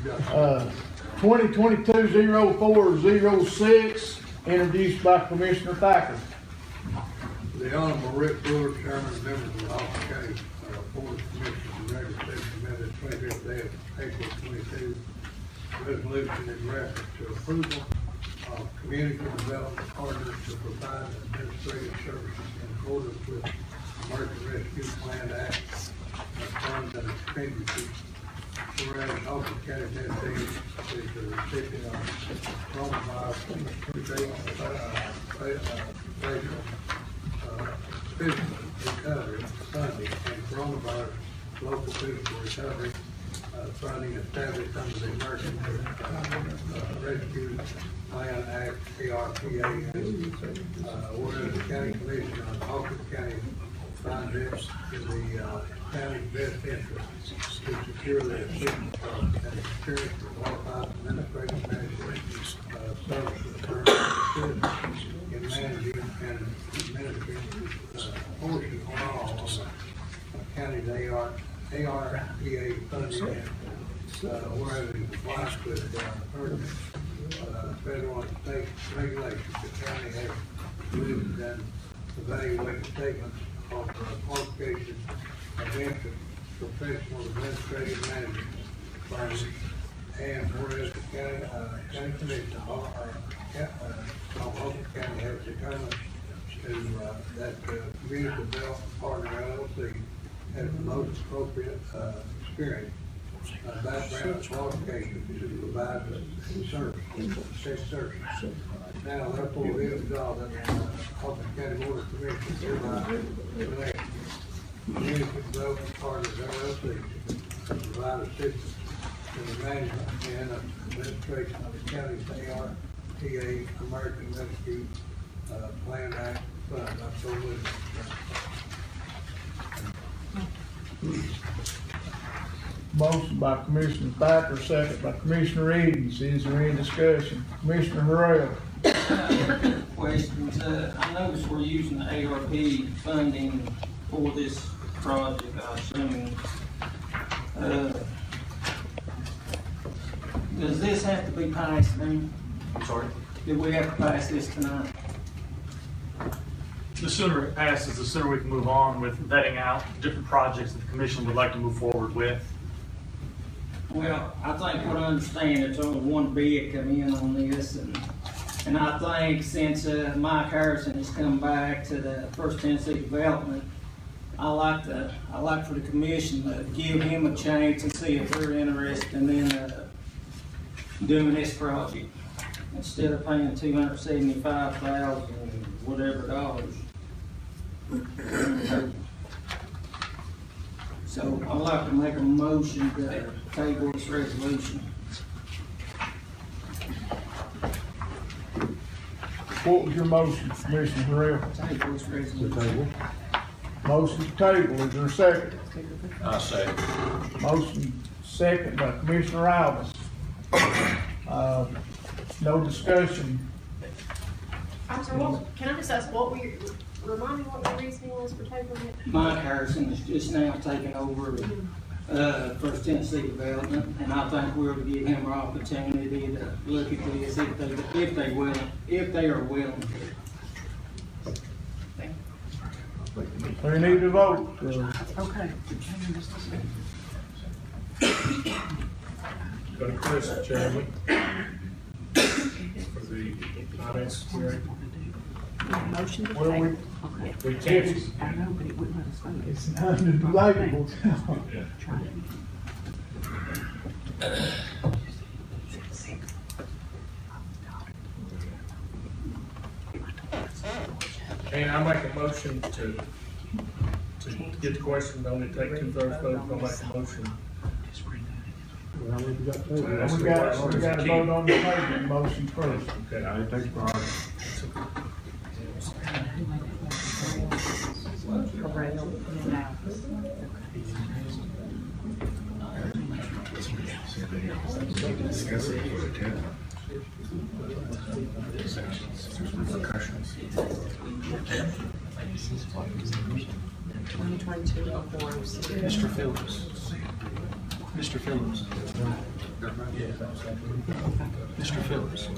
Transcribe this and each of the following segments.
2022-0406, introduced by Commissioner Thacker. The Honorable Rick Brewer, Chairman and members of the Hawkins County Board of Commissioners, and regular session minutes, 25th day of April 22, resolution in reference to approval of community development partners to provide administrative services in accordance with American Rescue Plan Act of funds and expenditures. Whereas Hawkins County Tennessee is the recipient of coronavirus physical recovery funding and coronavirus local physical recovery funding established under the American Rescue Plan Act, ARPA. Whereas the County Commission of Hawkins County finds it in the county's best interest to secure the assistance of an experienced and qualified administrative management services in managing and administering portion or all of the county's ARPA funding, whereas in compliance with pertinent federal and state regulations, the county has reviewed and evaluated statements of qualifications of interest, professional administrative management firms, and whereas the county commission of Hawkins County has determined that Community Development Partner LLC has the most appropriate experience, background, qualifications to provide the service. Now, therefore, it is resolved that the Hawkins County Board of Commissioners hereby select Community Development Partners LLC to provide assistance in the management and administration of the county's ARPA American Rescue Plan Act fund. I'm so with Motion by Commissioner Thacker, second by Commissioner Edens. Is there any discussion? Commissioner Harrell. Questions. I noticed we're using the ARP funding for this project, I assume. Does this have to be passed then? I'm sorry? Do we have to pass this tonight? The sooner it passes, the sooner we can move on with vetting out different projects that the commission would like to move forward with. Well, I think what I understand, it's only one bid come in on this, and I think since Mike Harrison has come back to the First Tennessee Development, I like for the commission to give him a chance and see if they're interested in doing this project instead of paying $275,000 whatever dollars. So I'd like to make a motion to table this resolution. What was your motion, Commissioner Harrell? Table this resolution. Motion to table, is there a second? I say. Motion second by Commissioner Alves. No discussion. I'm sorry, can I just ask remind me what your reasoning was for tabling it? Mike Harrison is just now taking over First Tennessee Development, and I think we're to give him an opportunity to look at this if they are willing to. We need to vote. Okay. Go to Chris, Chairman, for the finance hearing. Motion to Well, table. We can't. I know, but it wouldn't let us vote. It's non-debatable. And I make a motion to get the question, only take 2/3 vote, I'll make a motion. We got to vote on the table motion first. Okay, I take priority. Discuss it for the 10. Repercussions. 2022 Mr. Phillips. Mr. Phillips. Mr. Phillips.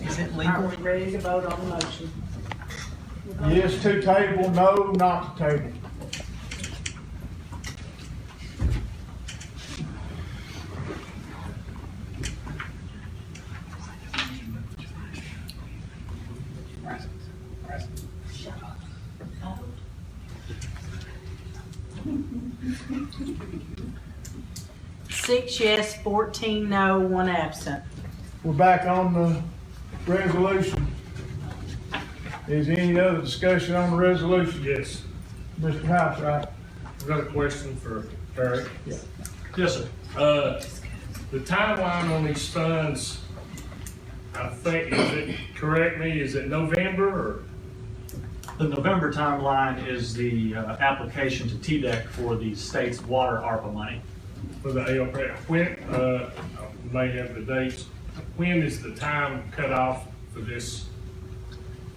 Is it Are legal? we ready to vote on the motion? Yes to table, no not to table. Six yes, 14 no, 1 absent. We're back on the resolution. Is there any other discussion on the resolution? Yes, Mr. House, right? I've got a question for Eric. Yes, sir. The timeline on these funds, I think, correct me, is it November or? The November timeline is the application to TDEC for the state's water ARPA money. For the ARPA, when, I may have the dates, when is the time cut off for this?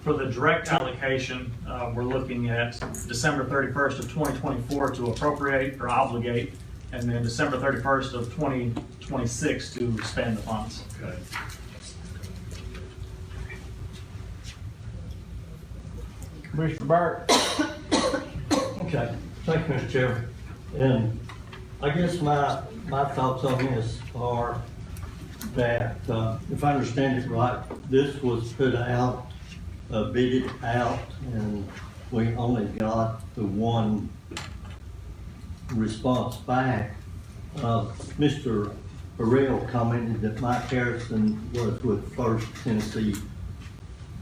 For the direct allocation, we're looking at December 31st of 2024 to appropriate or obligate, and then December 31st of 2026 to spend the funds. Okay. Commissioner Burke? Okay, thank you, Mr. Chairman. And I guess my thoughts on this are that, if I understand it right, this was put out, bidded out, and we only got the one response back. Mr. Burrell commented that Mike Harrison was with First Tennessee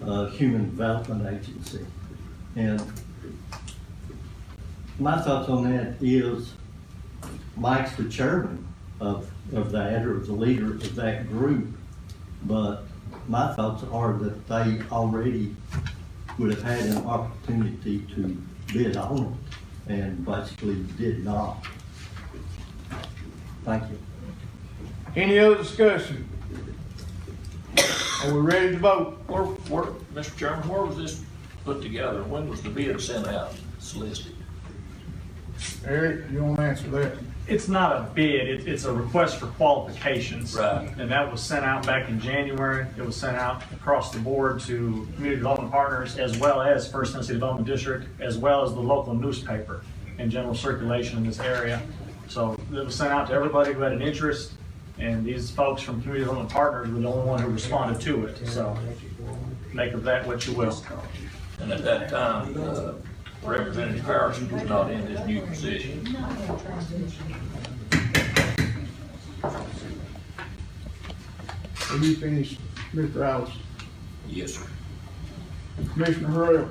Human Development Agency. And my thoughts on that is Mike's the chairman of that, or the leader of that group. But my thoughts are that they already would have had an opportunity to bid on it and basically did not. Thank you. Any other discussion? Are we ready to vote? Where, Mr. Chairman, where was this put together? When was the bid sent out, solicited? Eric, you want to answer that? It's not a bid, it's a request for qualifications. Right. And that was sent out back in January. It was sent out across the board to community development partners, as well as First Tennessee Development District, as well as the local newspaper in general circulation in this area. So it was sent out to everybody who had an interest, and these folks from community development partners were the only one who responded to it. So make of that what you will. And at that time, Representative Harrison was not in this new position. Are you finished, Mr. Alice? Yes, sir. Commissioner Harrell?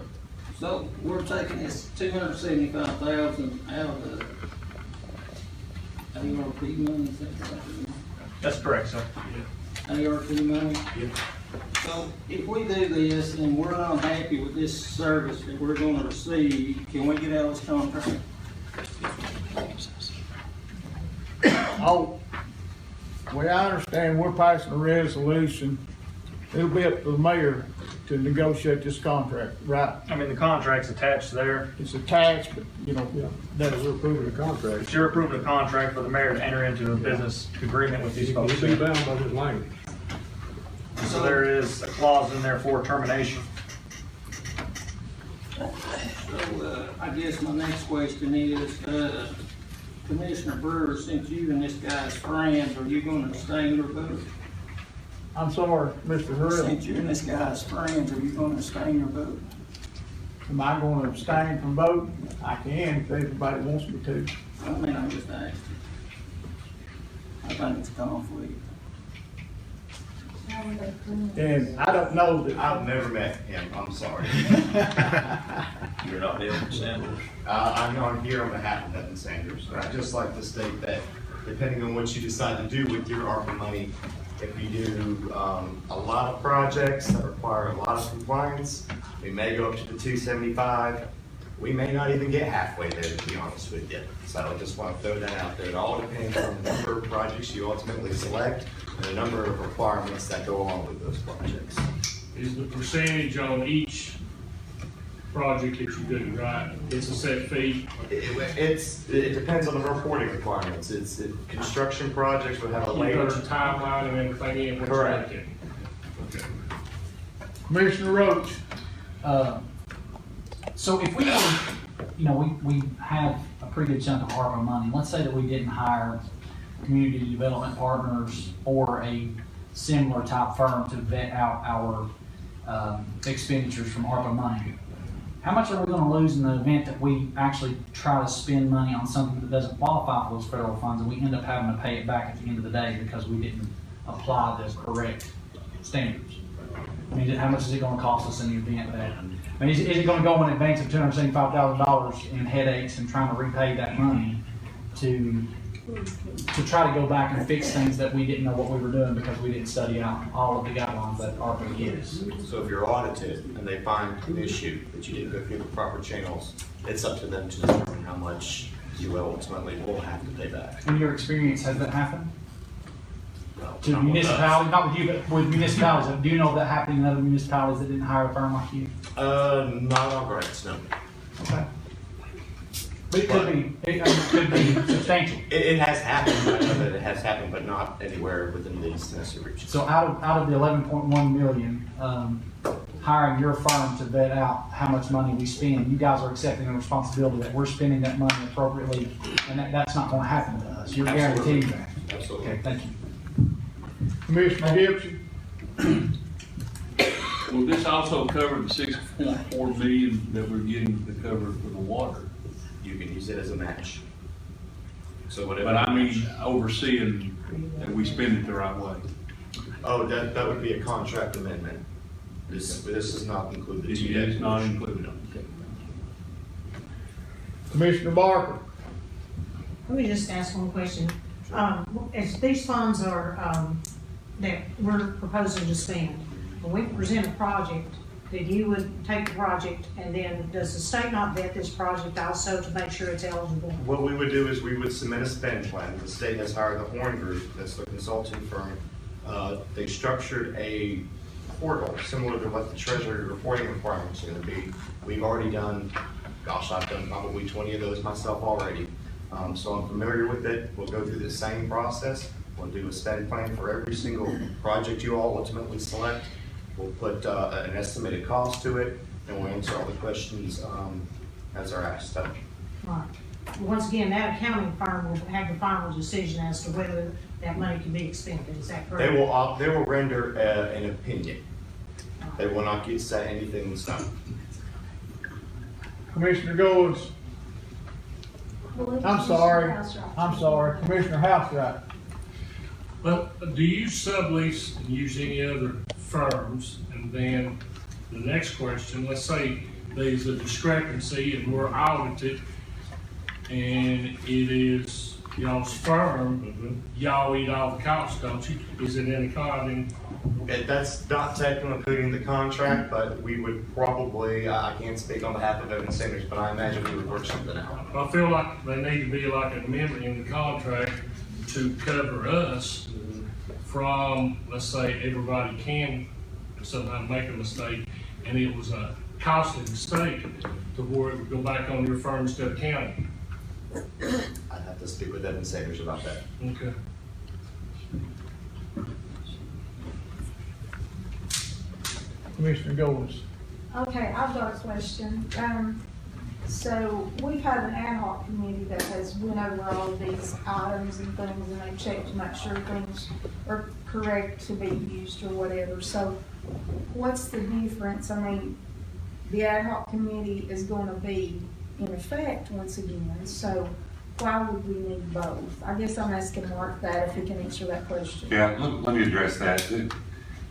So we're taking this 275,000 out of the ARP money, is that right? That's correct, sir. ARP money? Yep. So if we do this and we're not happy with this service that we're gonna receive, can we get out of this contract? Oh, the way I understand, we're passing a resolution. It'll be up to the mayor to negotiate this contract, right? I mean, the contract's attached there. It's attached, but, you know, that is approving the contract. But you're approving a contract for the mayor to enter into a business agreement with these folks. Be bound by his language. So there is a clause in there for termination. So, I guess my next question is, Commissioner Brewer, since you and this guy's friends, are you gonna abstain or vote? I'm sorry, Mr. Harrell, Since you and this guy's friends, are you gonna abstain or vote? am I gonna abstain from voting? I can if everybody wants me to. I mean, I'm just asking. I think it's a conflict. And I don't know that I've never met him, I'm sorry. You're not Devin Sanders. I know I'm here on behalf of Devin Sanders, but I'd just like to state that depending on what you decide to do with your ARPA money, if you do a lot of projects that require a lot of compliance, we may go up to the 275. We may not even get halfway there, to be honest with you. So I just want to throw that out there. It all depends on the number of projects you ultimately select and the number of requirements that go along with those projects. Is the percentage on each project that you do, right? It's a set fee. It depends on the reporting requirements. Construction projects would have a You put your labor. timeline and everything in. what you're Correct. looking. Okay. Commissioner Roach, So if we, you know, we have a pretty good chunk of ARPA money, let's say that we didn't hire community development partners or a similar type firm to vet out our expenditures from ARPA money. How much are we gonna lose in the event that we actually try to spend money on something that doesn't qualify for those federal funds and we end up having to pay it back at the end of the day because we didn't apply the correct standards? I mean, how much is it gonna cost us in the event that, I mean, is it gonna go in advance of $275,000 in headaches and trying to repay that money to try to go back and fix things that we didn't know what we were doing because we didn't study out all of the guidelines that ARPA gives? So if you're audited and they find an issue that you didn't go through the proper channels, it's up to them to determine how much you ultimately will have to pay back. In your experience, has that happened? No, To not with us. municipalities, not with you, but with municipalities, do you know of that happening in other municipalities that didn't hire a firm like you? Not on grants, no. Okay. But it could be substantial. It has happened, I know that it has happened, but not anywhere within these necessary regions. So out of the 11.1 million, hiring your firm to vet out how much money we spend, you guys are accepting the responsibility that we're spending that money appropriately, and that's not gonna happen to us. You're guaranteeing that. Absolutely. Okay, thank you. Commissioner Gibson, Will this also cover the 6.4 million that we're getting to cover for the water? You can use it as a match. So whatever. But I mean, overseeing that we spend it the right way. Oh, that would be a contract amendment. This is not included. It is not included. Commissioner Barker, Let me just ask one question. As these funds are, that we're proposing to spend, when we present a project, that you would take the project and then does the state not vet this project also to make sure it's eligible? What we would do is we would submit a spend plan. The state has hired the Horn Group, that's the consulting firm. They structured a portal similar to what the Treasury reporting requirements are gonna be. We've already done, gosh, I've done probably 20 of those myself already. So I'm familiar with it. We'll go through the same process. We'll do a spend plan for every single project you all ultimately select. We'll put an estimated cost to it, and we'll answer all the questions as they're asked. Right. Once again, that accounting firm will have the final decision as to whether that money can be expended, is that correct? They will render an opinion. They will not say anything in stone. Commissioner Goins, I'm sorry, Commissioner Housewright. Well, do you sublease and use any other firms? And then the next question, let's say there's a discrepancy and we're audited and it is y'all's firm, y'all eat all the costs, don't you? Is it in a con? That's not technically including the contract, but we would probably, I can't speak on behalf of Evan Sanders, but I imagine we would work something out. I feel like there need to be like an amendment in the contract to cover us from, let's say, everybody can sometimes make a mistake, and it was a costly mistake to where it would go back on your firm instead of county. I'd have to speak with Evan Sanders about that. Okay. Commissioner Goins. Okay, I've got a question. So we've had an ad hoc committee that has went over all of these items and things, and they checked to make sure things are correct to be used or whatever. So what's the difference? I mean, the ad hoc committee is gonna be in effect once again, so why would we need both? I guess I'm asking Mark that, if he can answer that question. Yeah, let me address that.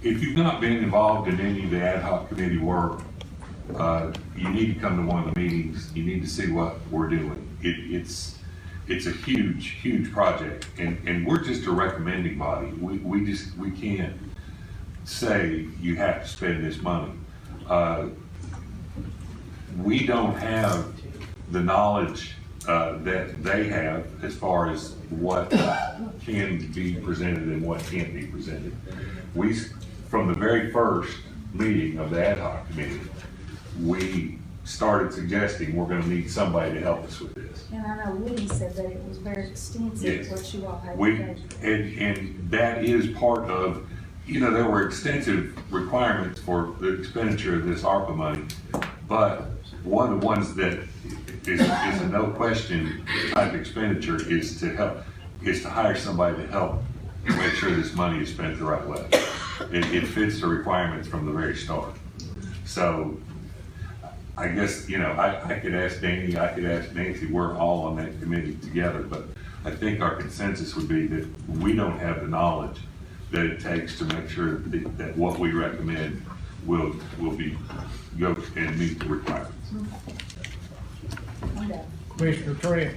If you've not been involved in any of the ad hoc committee work, you need to come to one of the meetings. You need to see what we're doing. It's a huge project, and we're just a recommending body. We can't say you have to spend this money. We don't have the knowledge that they have as far as what can be presented and what can't be presented. From the very first meeting of the ad hoc committee, we started suggesting we're gonna need somebody to help us with this. And I know Woody said that it was very extensive, Yes. what you all had to We, go through. and that is part of, there were extensive requirements for the expenditure of this ARPA money. But one of the ones that is a no question type expenditure is to hire somebody to help make sure this money is spent the right way. It fits the requirements from the very start. So I guess, I could ask Danny, I could ask Nancy, we're all on that committee together, but I think our consensus would be that we don't have the knowledge that it takes to make sure that what we recommend will go and meet the requirements. Commissioner Trent,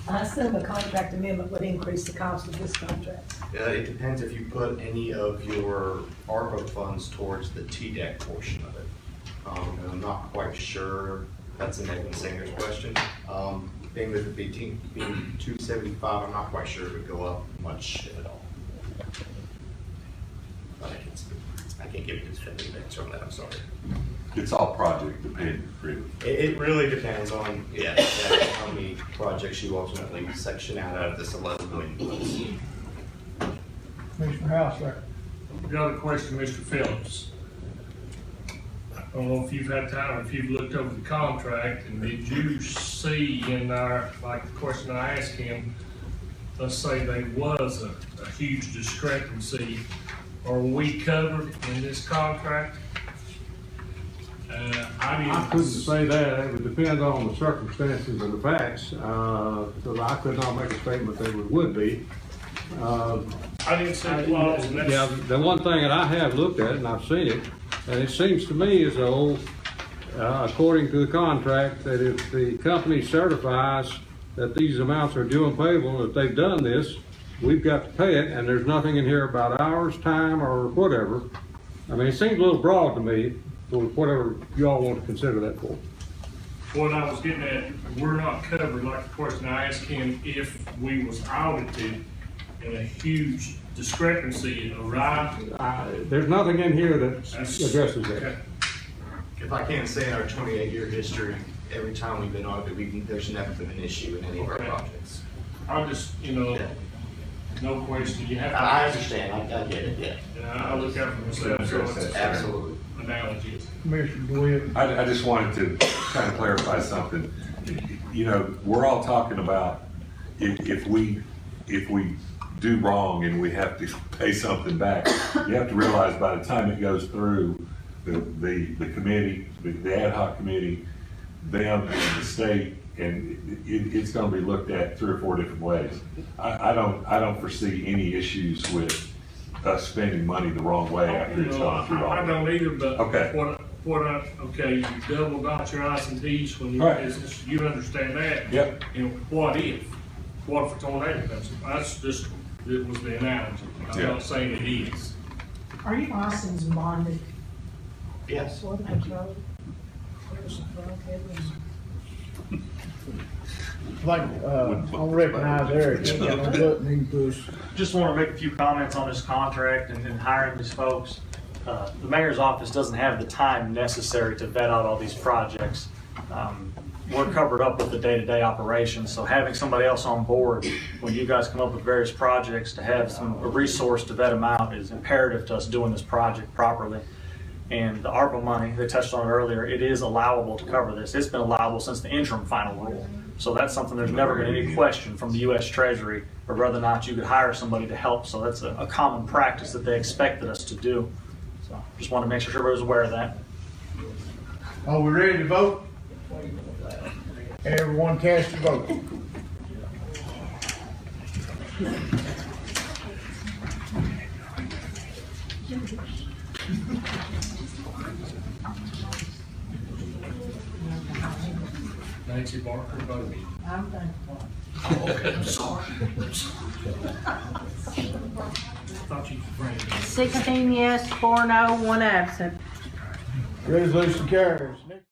I assume a contract amendment would increase the cost of this contract. It depends if you put any of your ARPA funds towards the TDEC portion of it. And I'm not quite sure, that's an Edwin Sanger's question. Being with it being 275, I'm not quite sure it would go up much if at all. But I can't give you a definitive answer on that, I'm sorry. It's all project dependent, really. It really depends on, how many projects you ultimately section out of this 11 million. Commissioner House, sir. Got a question, Mr. Phillips. I don't know if you've had time, if you've looked over the contract, and did you see in there, like the question I asked him, let's say there was a huge discrepancy, are we covered in this contract? I couldn't say that, it would depend on the circumstances and the facts, so I could not make a statement that we would be. I didn't see a clause, and that's. Yeah, the one thing that I have looked at, and I've seen it, and it seems to me as though, according to the contract, that if the company certifies that these amounts are due and payable, that they've done this, we've got to pay it, and there's nothing in here about hours, time, or whatever. I mean, it seems a little broad to me, for whatever you all want to consider that for. What I was getting at, we're not covered, like the question I asked him, if we was audited and a huge discrepancy arrived. There's nothing in here that addresses that. Okay. If I can say in our 28-year history, every time we've been audited, there's never been an issue in any of our projects. I just, no question, you have to. I understand, I get it, yeah. And I look out for myself, so it's Absolutely. analogies. Commissioner DeWitt. I just wanted to kind of clarify something. We're all talking about if we do wrong and we have to pay something back, you have to realize by the time it goes through the committee, the ad hoc committee, them and the state, and it's gonna be looked at 3 or 4 different ways. I don't foresee any issues with us spending money the wrong way after it's gone through all. I don't either, but Okay. okay, you double dot your I's and T's when you're in business, you understand that. Yep. What if a tornado comes? That's just, it was the analogy. I'm not saying it is. Are you licensed and bonded? Yes. I'll recognize Eric. Don't let me push. Just want to make a few comments on this contract and hiring these folks. The mayor's office doesn't have the time necessary to vet out all these projects. We're covered up with the day-to-day operations, so having somebody else on board when you guys come up with various projects to have a resource to vet them out is imperative to us doing this project properly. And the ARPA money, they touched on it earlier, it is allowable to cover this. It's been allowable since the interim final rule. So that's something there's never been any question from the U.S. Treasury or whether or not you could hire somebody to help. So that's a common practice that they expected us to do. So just want to make sure everybody's aware of that. Are we ready to vote? Everyone cast your vote. Nancy Barker voted. I'm done. Okay, I'm sorry. Thought you could bring it. 16 yes, 4 no, 1 absent. Resolution carries.